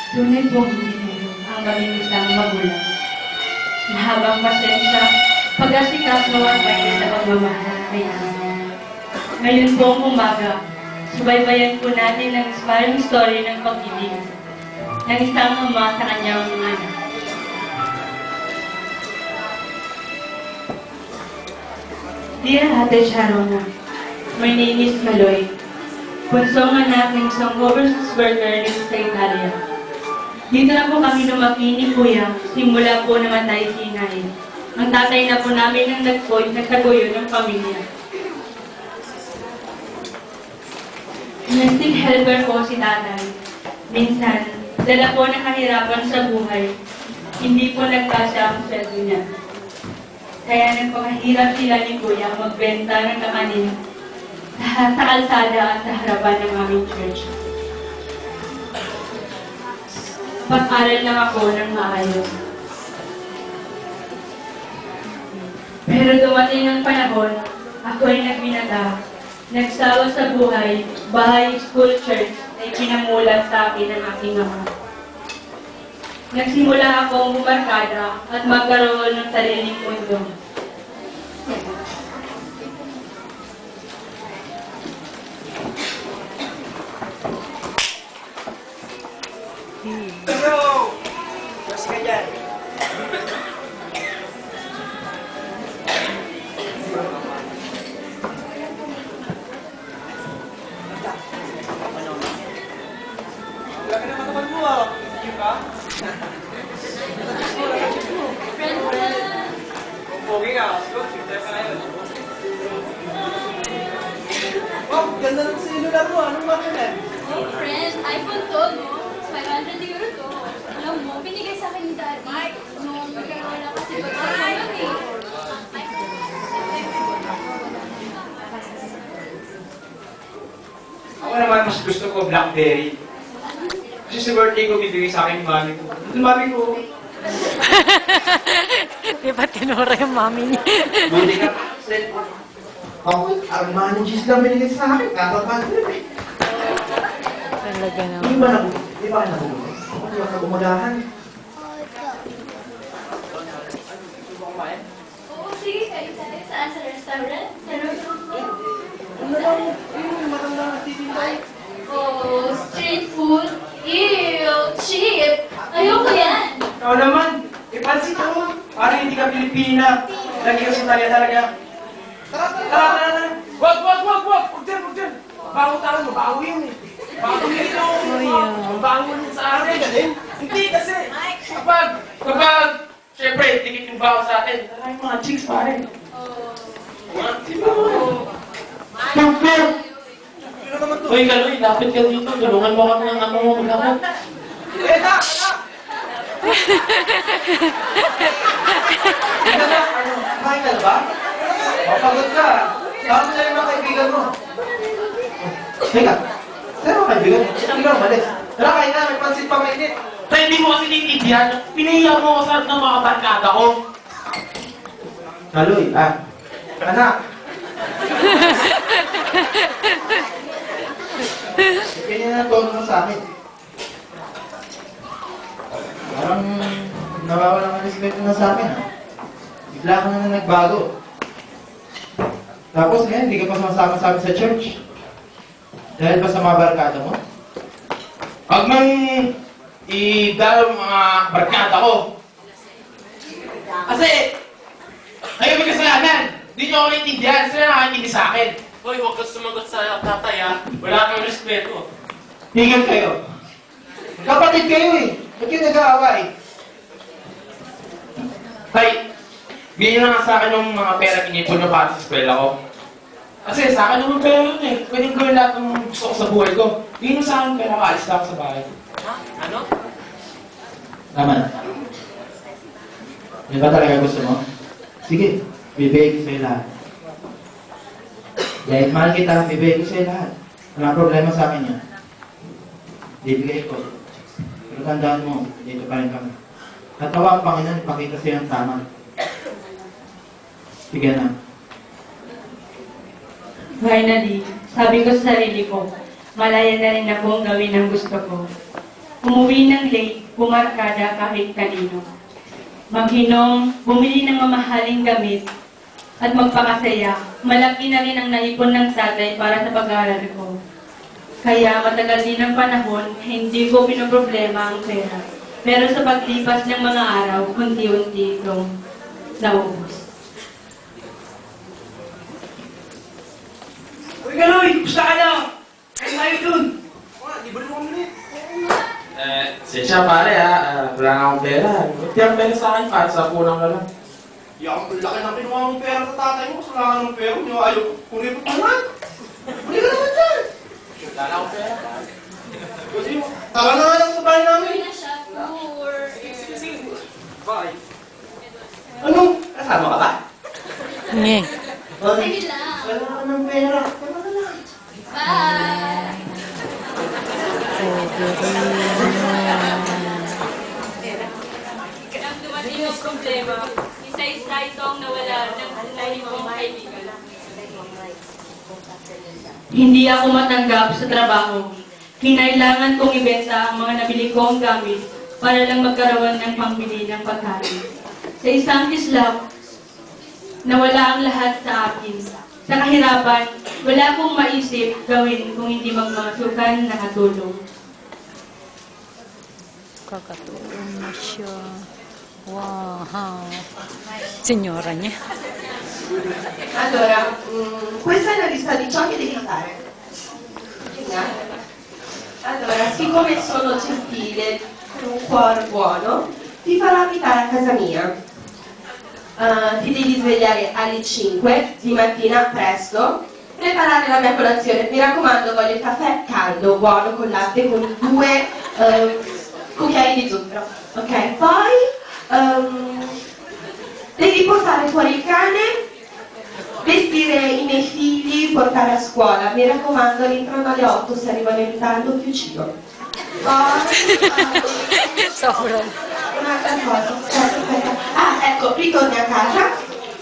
Tunay pong hindi ang maging isang magulang. Mahabang pasensya, pag-asikaso at mainit na pagmamahal kay anak. Ngayon pong umaga, subaybayan po natin ang inspiring story ng pag-ibig ng isang ama sa kanyang anak. Dear Ate Sharona, my name is Maloy, bunsong anak ng isang overseas worker dito sa Italia. Dito na po kami lumaki ni Kuya, simula po namatay si Inay. Ang tatay na po namin ang nagtaguyo ng pamilya. Domestic helper po si tatay. Minsan, dala po ng kahirapan sa buhay. Hindi po nagkasya ang sweldo niya. Kaya nagpakahirap sila ni Kuya magbenta ng kakanin sa kalsada at sa harapan ng aming church. Pag-aral lang ako ng maayos. Pero dumating ang panahon, ako ay nagbinata. Nagsawa sa buhay, bahay, school, church, ay pinamulat sa akin ng aking ama. Nagsimula akong bumarkada at magkaroon ng sariling mundo. Bro! Mas ka dyan. Wala ka naman naman mo ah. Hindi ka? Kung pogi ka, slow, filter ka ngayon. Wow, ganda ng cellular mo. Anong marka yan? Hey friend, iPhone to, no? 500 euro to. Alam mo, binigay sa akin ni Daddy. Nung nagkaroon ako kasi pagkaroon eh. Ako naman, mas gusto ko Blackberry. Kasi sa birthday ko, bibigay sa akin yung mami ko. Ito mami ko. Di ba tinura yung mami niya? Buti ka. Ako, Armani G's lang binigay sa akin. Kakapag-trip eh. Talaga Di naman. ba di ba nabubuhay? Ako di ako gumagahan. Oo, sige, kayo tayo. Saan? Sa restaurant? Sa restaurant? Ano lang, yung matanda na titinda. Oh, street food? Ew, cheap! Ayoko yan! Ikaw naman, ipansin mo. Parang hindi ka Pilipina. Lagi ka sa Italia talaga. Tara. Wag! Huwag dyan. Bago tayo, mabago yun eh. Bago yun ito. Mabago yun sa akin. Hindi kasi, kapag, syempre, tikit yung bago sa atin. Tara yung mga chicks pare. Uy, Kaloy, lapit ka dito. Tulungan mo kami ng mo maglakad. Na! Kumain ka na ba? Mapagod ka. Saan mo na yung mga kaibigan mo? Teka, saan ang kaibigan mo? Hindi ka umalis. Tara, kain na. May pansit pa mainit. Tayo hindi mo kasi nitidihan. Pinahiya mo ako sa ng mga barkada ko. Kaloy, anak. Ganyan na tono mo sa akin. Parang nawawalan ka respeto na sa akin, ha? Bigla ka na nagbago. Tapos ngayon, hindi ka pa sumasama sa amin sa church. Dahil ba sa mga barkada mo? Huwag mong idalo mga barkada ko. Kasi, kayo may kasalanan. Hindi nyo ako naintindihan. Sila nakakintindi sa akin. Hoy, huwag ka sumagot sa tatay ha. Wala kang respeto. Tigil kayo. Kapatid kayo eh. Ba't kayo nag-aaway? Tay, bigyan nyo na nga sa akin yung mga pera kinipon nyo para sa eskwela ko. Kasi sa akin naman pera yun eh. Pwedeng gawin lahat ng gusto ko sa buhay ko. Bigyan nyo sa akin pera, kaalis na ako sa bahay. Ha? Ano? Tama na. Yan ba talaga gusto mo? Sige, bibigay ko sa'yo lahat. Dahil mahal kita, bibigay ko sa'yo lahat. Walang problema sa akin yan. Bibigay ko. Pero tandaan mo, dito pa rin kami. Natawa ang Panginoon, ipakita sa'yo ang tama. Sige na. Finally, sabi ko sa sarili ko, malaya na rin akong gawin ang gusto ko. umuwi ng late, pumarkada kahit kanino. Maghinom, bumili ng mamahaling gamit, at magpakasaya. Malaki na rin ang naipon ng tatay para sa pag-aaral ko. Kaya matagal din ang panahon, hindi ko pinoproblema ang pera. Pero sa paglipas ng mga araw, unti-unti itong naubos. Uy, Galoy! Gusto ka na? Kain tayo dun! Di ba naman ulit? Sensya pare wala na akong pera. Buti ang pera sa akin, para sa punang lang. Yung laki ng kinuha mong pera sa tatay mo, kasi wala ka ng pera, hindi mo ayaw. Kung ito pa naman! Huli ka naman dyan! Wala na akong pera, pare. Kasi mo, tara na nga lang sa bahay namin. Uwi na siya, tour. Sige. Bye. Ano? Kasama ka ba? Nye. Sige lang. Wala ka ng pera. Tara ka na. Bye! Ang dumating yung problema, isa-isa itong nawala ng unahin kong kaibigan. Hindi ako matanggap sa trabaho. Kinailangan kong ibenta ang mga nabili kong gamit para lang magkaroon ng pambili ng pagkain. Sa isang kislap, nawala ang lahat sa akin. Sa kahirapan, wala akong maisip gawin kung hindi magmamasukan na katulong. Kakatulong na siya. Wow. Signora niya. Allora, questa è la lista di ciò che devi fare. Allora, siccome sono gentile, con un cuore buono, ti farò abitare a casa mia. Ti devi svegliare alle 5 di mattina presto, preparare la mia colazione. Mi raccomando, voglio il caffè caldo, buono, con latte, con 2 cucchiai di zucchero. Ok? Poi devi portare fuori il cane, vestire i miei figli, portare a scuola. Mi raccomando, rientrano alle 8, se arrivano in ritardo ti uccido. Sobrang. Un'altra cosa, aspetta. Ah, ecco, ritorni a casa,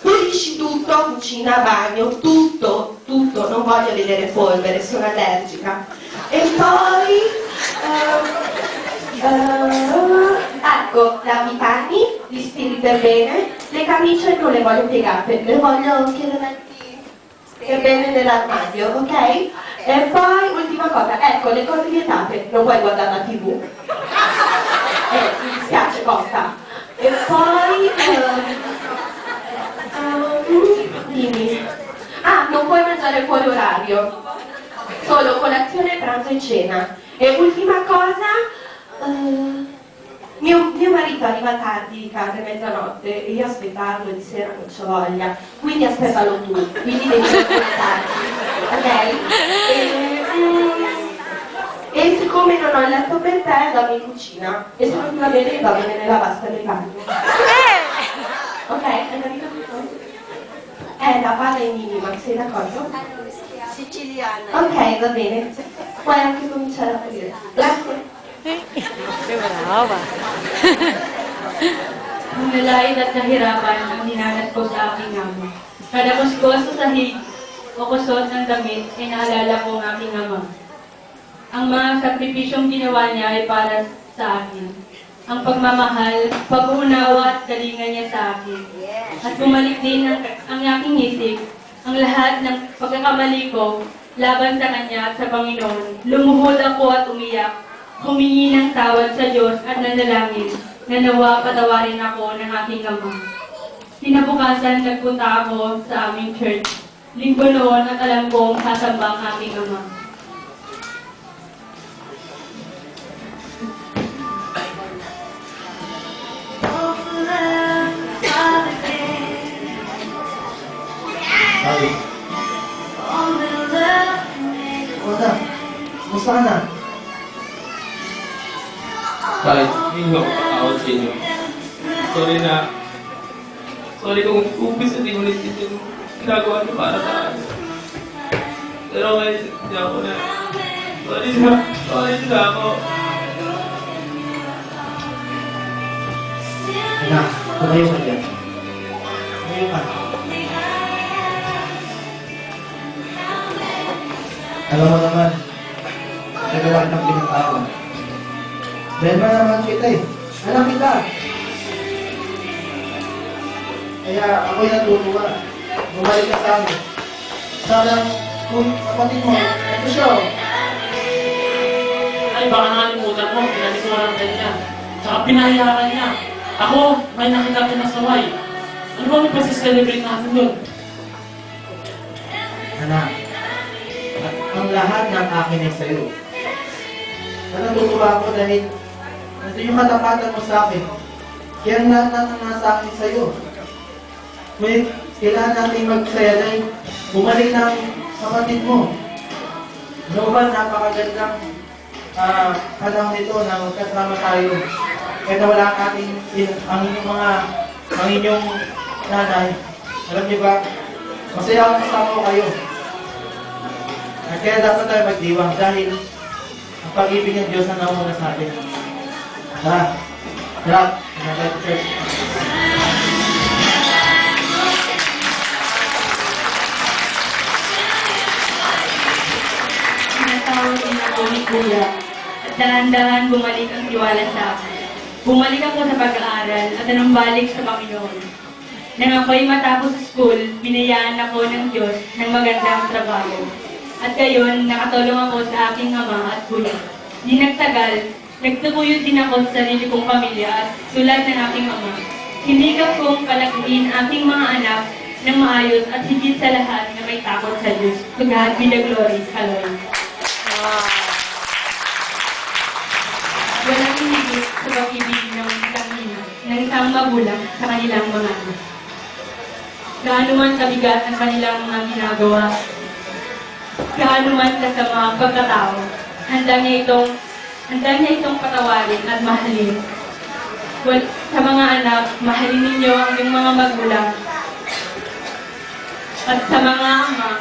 pulisci tutto, cucina, bagno, tutto, non voglio vedere polvere, sono allergica. E poi, ecco, lavi i panni, li stiri per bene, le camicie non le voglio piegate, le voglio che le metti per bene nell'armadio, ok? E poi, ultima cosa, ecco, le cose vietate, non puoi guardare la TV. Mi dispiace, costa. E poi, dimmi. Ah, non puoi mangiare fuori orario, solo colazione, pranzo e cena. E ultima cosa, mio marito arriva tardi di casa, mezzanotte, e io aspettarlo di sera non c'ho voglia, quindi aspettalo tu, quindi devi aspettare, ok? E siccome non ho il letto per te, dormi in cucina, e se non ti va bene, dormi nella vasca del bagno. Ok, hai capito tutto? La palla è minima, sei d'accordo? Siciliana. Ok, va bene. Puoi anche cominciare a pulire. Grazie. Brava. Nalait at nahirapan ang dinanas ko sa aking ama. Kada ko sa sahig o kusot ng damit, ay naalala ko ang aking ama. Ang mga sakripisyong ginawa niya ay para sa akin. Ang pagmamahal, pag-uunawa at galingan niya sa akin. At bumalik din ang aking isip, ang lahat ng pagkakamali ko laban sa Kanya at sa Panginoon. Lumuhod ako at umiyak, humingi ng tawad sa Diyos at nanalangin na nawa patawarin ako ng aking ama. Kinabukasan, nagpunta ako sa aming church. Linggo noon at alam kong sasamba ang aking ama. Sabi. Wala. Gusto ka na? Kahit hindi ko makakawad sa inyo. Sorry kung upis at hindi ko naisip yung ginagawa niyo para sa akin. Pero ngayon, hindi ako na. Sorry na ako. Anak, tumayo ka dyan. Tumayo ka. Alam mo naman, nagawa ng pinatawag. Dahil ba naman kita eh. Alam kita. Kaya ako'y natutuwa. Bumalik ka sa amin. Sana kung kapatid mo, ito siya. Oh. Ay, baka nakalimutan mo, pinalikuran ka niya. Tsaka pinahiyakan niya. Ako, may nakita pinasaway. Ano ba may pasiselebrate natin doon? Anak, at ang lahat ng akin ay sa'yo. Natutuwa ako dahil ito yung katapatan mo sa akin. Kaya ang lahat ng nasa akin sa'yo. Kung kailangan natin magsaya dahil bumalik ng kapatid mo. Ano ba, napakagandang panahon nito na magkasama tayo. Kaya nawala ang inyong nanay. Alam niyo ba, masaya akong kasama ko kayo. At kaya dapat tayo magdiwang dahil ang pag-ibig ng Diyos ang naumuna sa atin. Tara, tara, tara, church. Tinatawag din ako ni Kuya at dahan-dahan bumalik ang tiwala sa akin. Bumalik ako sa pag-aaral at anumbalik sa Panginoon. Nang ako'y matapos sa school, binayaan ako ng Diyos ng magandang trabaho. At gayon, nakatulong ako sa aking ama at kuya. Di nagtagal, nagtutuyod din ako sa sarili kong pamilya at tulad ng aking ama. Hinikap kong palakihin aking mga anak ng maayos at higit sa lahat na may takot sa Diyos. To God be the glory. Hallelujah. Walang hinigit sa pag-ibig ng isang ina, ng isang magulang sa kanilang mga anak. Gaano man kabigat ang kanilang mga ginagawa, gaano man kasama ang pagkatao, handa niya itong patawarin at mahalin. Sa mga anak, mahalin ninyo ang inyong mga magulang. At sa mga ama,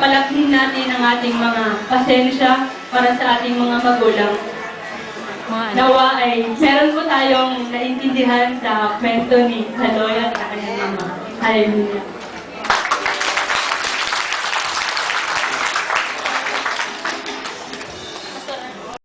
palakihin natin ang ating mga pasensya para sa ating mga magulang. Nawa ay meron po tayong naintindihan sa kwento ni Saloy at sa kanyang mama. Hallelujah.